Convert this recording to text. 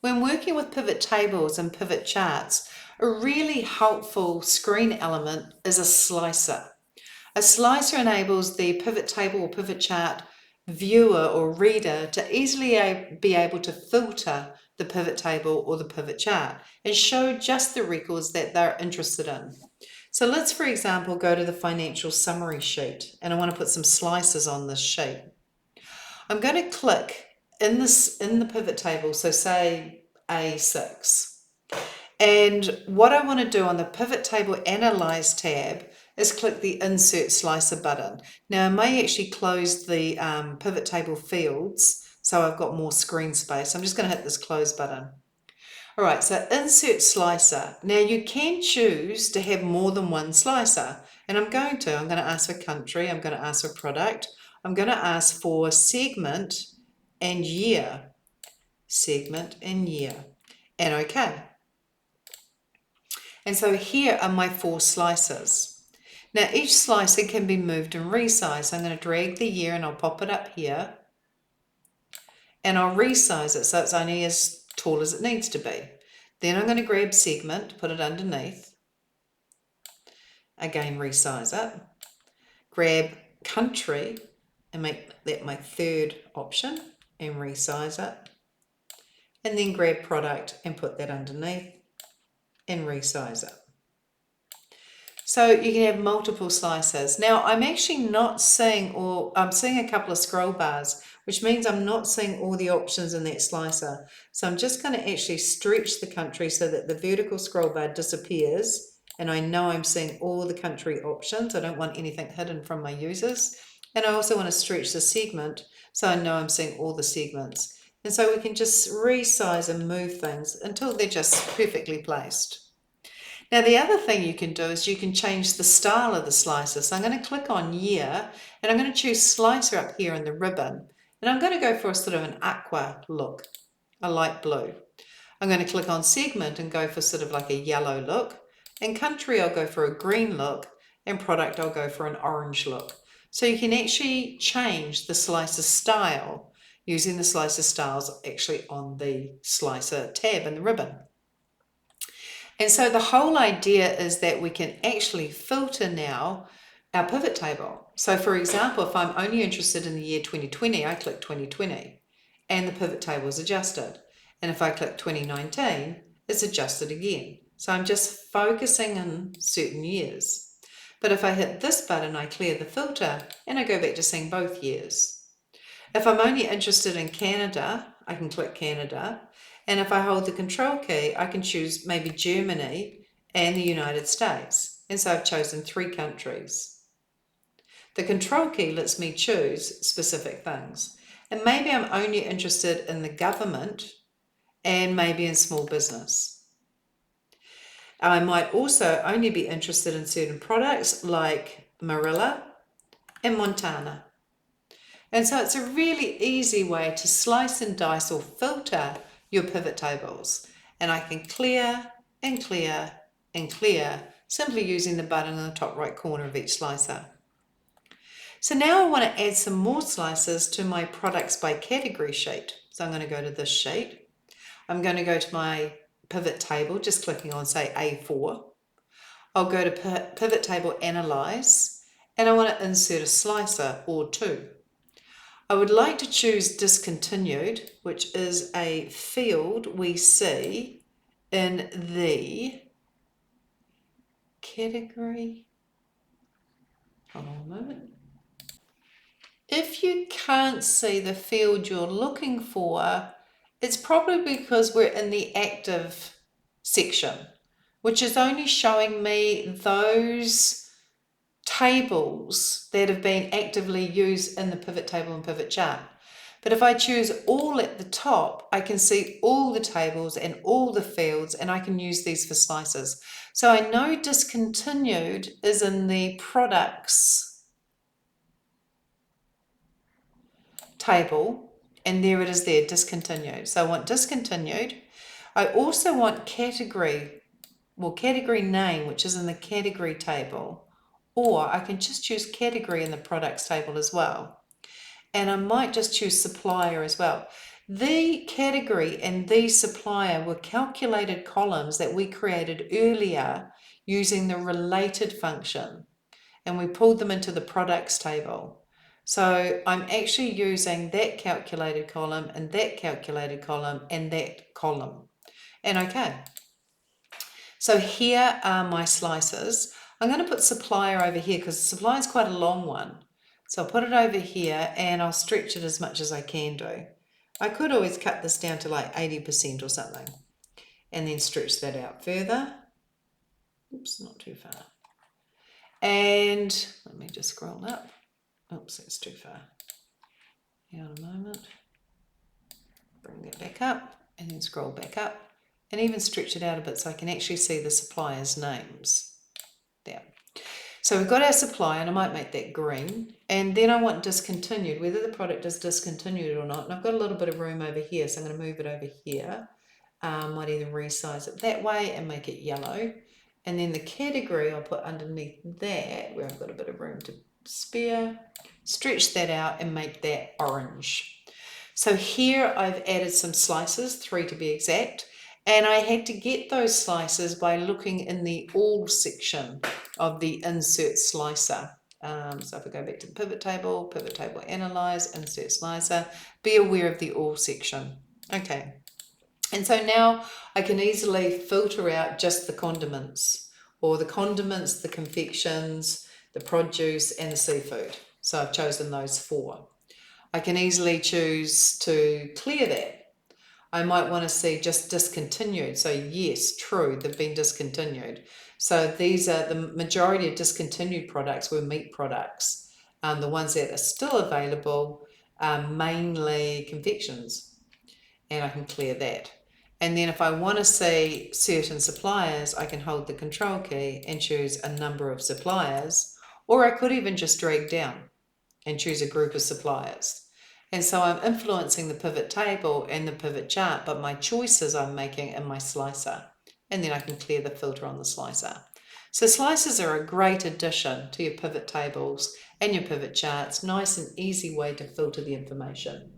When working with pivot tables and pivot charts, a really helpful screen element is a slicer. A slicer enables the pivot table or pivot chart viewer or reader to easily be able to filter the pivot table or the pivot chart and show just the records that they're interested in. So let's, for example, go to the financial summary sheet, and I want to put some slices on this sheet. I'm going to click in the pivot table, so say A6. And what I want to do on the pivot table analyze tab is click the insert slicer button. Now I may actually close the pivot table fields so I've got more screen space. I'm just going to hit this close button. All right, so insert slicer. Now you can choose to have more than one slicer, and I'm going to ask for country, I'm going to ask for product, I'm going to ask for segment and year, and okay. And so here are my 4 slices. Now each slicer can be moved and resized. I'm going to drag the year and I'll pop it up here, and I'll resize it so it's only as tall as it needs to be. Then I'm going to grab segment, put it underneath, again resize it, grab country and make that my 3rd option and resize it, and then grab product and put that underneath and resize it. So you can have multiple slices. Now I'm actually not seeing, or I'm seeing a couple of scroll bars, which means I'm not seeing all the options in that slicer. So I'm just going to actually stretch the country so that the vertical scroll bar disappears, and I know I'm seeing all the country options. I don't want anything hidden from my users. And I also want to stretch the segment so I know I'm seeing all the segments. And so we can just resize and move things until they're just perfectly placed. Now the other thing you can do is you can change the style of the slicer. So I'm going to click on year, and I'm going to choose slicer up here in the ribbon, and I'm going to go for a sort of an aqua look, a light blue. I'm going to click on segment and go for sort of like a yellow look, and country I'll go for a green look, and product I'll go for an orange look. So you can actually change the slicer style using the slicer styles actually on the slicer tab in the ribbon. And so the whole idea is that we can actually filter now our pivot table. So for example, if I'm only interested in the year 2020, I click 2020 and the pivot table is adjusted. And if I click 2019, it's adjusted again. So I'm just focusing on certain years. But if I hit this button, I clear the filter and I go back to seeing both years. If I'm only interested in Canada, I can click Canada. And if I hold the control key, I can choose maybe Germany and the United States. And so I've chosen 3 countries. The control key lets me choose specific things. And maybe I'm only interested in the government and maybe in small business. I might also only be interested in certain products like Marilla and Montana. And so it's a really easy way to slice and dice or filter your pivot tables. And I can clear and clear and clear simply using the button in the top right corner of each slicer. So now I want to add some more slices to my products by category sheet. So I'm going to go to this sheet. I'm going to go to my pivot table, just clicking on say A4. I'll go to pivot table analyze, and I want to insert a slicer or 2. I would like to choose discontinued, which is a field we see in the category. Hold on a moment. If you can't see the field you're looking for, it's probably because we're in the active section, which is only showing me those tables that have been actively used in the pivot table and pivot chart. But if I choose all at the top, I can see all the tables and all the fields, and I can use these for slices. So I know discontinued is in the products table, and there it is there, discontinued. So I want discontinued. I also want category, well, category name, which is in the category table. Or I can just choose category in the products table as well. And I might just choose supplier as well. The category and the supplier were calculated columns that we created earlier using the related function, and we pulled them into the products table. So I'm actually using that calculated column and that calculated column and that column. And okay, so here are my slices. I'm going to put supplier over here because supplier is quite a long one. So I'll put it over here and I'll stretch it as much as I can do. I could always cut this down to like 80% or something and then stretch that out further. Oops, not too far. And let me just scroll up. Oops, that's too far. Hang on a moment. Bring that back up and then scroll back up and even stretch it out a bit so I can actually see the supplier's names. There. So we've got our supplier, and I might make that green, and then I want discontinued, whether the product is discontinued or not. And I've got a little bit of room over here, so I'm going to move it over here. Might either resize it that way and make it yellow, and then the category I'll put underneath that where I've got a bit of room to spare, stretch that out and make that orange. So here I've added some slices, 3 to be exact, and I had to get those slices by looking in the all section of the insert slicer. So if I go back to the pivot table analyze, insert slicer, be aware of the all section. Okay, and so now I can easily filter out just the condiments, or the condiments, the confections, the produce and the seafood. So I've chosen those 4. I can easily choose to clear that. I might want to see just discontinued. So yes, true, they've been discontinued. So these are the majority of discontinued products were meat products. The ones that are still available are mainly confections, and I can clear that. And then if I want to see certain suppliers, I can hold the control key and choose a number of suppliers, or I could even just drag down and choose a group of suppliers. And so I'm influencing the pivot table and the pivot chart, but my choices I'm making in my slicer. And then I can clear the filter on the slicer. So slicers are a great addition to your pivot tables and your pivot charts. Nice and easy way to filter the information.